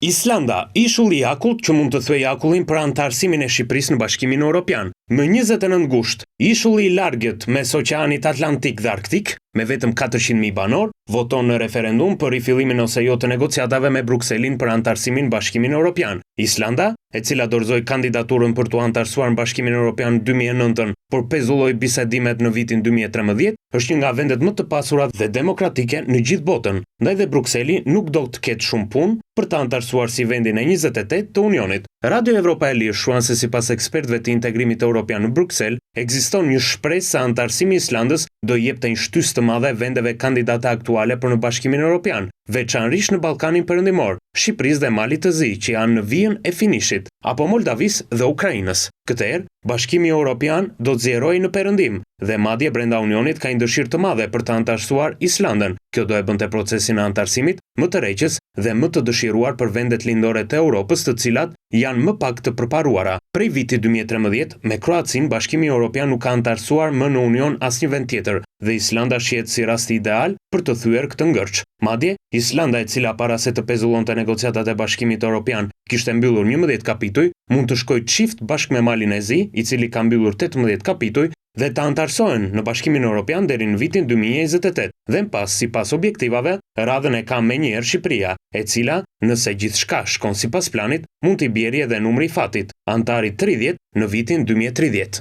Islanda, ishulli i akullt që mund të thuaj akullin për antarësimin e Shqipërisë në Bashkimin Evropian. Më 29 gusht, ishulli i largët mes Oqeanit Atlantik dhe Arktik, me vetëm 400.000 banor, voton në referendum për rifillimin ose jo të negociatave me Brukselin për antarësimin në Bashkimin Evropian. Islanda, e cila dorëzoi kandidaturën për të antarësuar në Bashkimin Evropian në 2009, por pezulloi bisedimet në vitin 2013, është një nga vendet më të pasurat dhe demokratike në gjithë botën, ndaj dhe Brukseli nuk do të ketë shumë punë për të antarësuar si vendin e 28 të Unionit. Radio Evropa e Lirë shkruan se sipas ekspertëve të integrimit evropian në Bruksel, ekziston një shpresë se antarësimi i Islandës do jepte një shtysë të madhe vendeve kandidate aktuale për në Bashkimin Evropian, veçanërisht në Ballkanin Perëndimor, Shqipërisë dhe Malit të Zi, që janë në vijën e finishit, apo Moldavisë dhe Ukrainës. Këtë Bashkimi Evropian do të zgjerojë në perëndim dhe madje brenda Unionit ka një dëshirë të madhe për të antarësuar Islandën. Kjo do e bënte procesin e antarësimit më të rreqës dhe më të dëshiruar për vendet lindore të Europës, të cilat janë më pak të përparuara. Prej vitit 2013, me Kroacin, Bashkimi Evropian nuk ka antarësuar më në Union asnjë vend tjetër dhe Islanda shihet si rasti ideal për të thyer këtë ngërç. Madje, Islanda, e cila para se të pezullonte negociatat e Bashkimit Evropian, kishte mbyllur 11 kapituj, mund të shkojë çift bashkë me Malin e Zi, i cili ka mbyllur 18 kapituj, dhe të antarësohen në Bashkimin Evropian deri në vitin 2028. Dhe më pas, sipas objektivave, radhën e ka menjëherë Shqipëria, e cila, nëse gjithçka shkon sipas planit, mund t'i bjerë edhe numri i fatit, antari 30 në vitin 2030.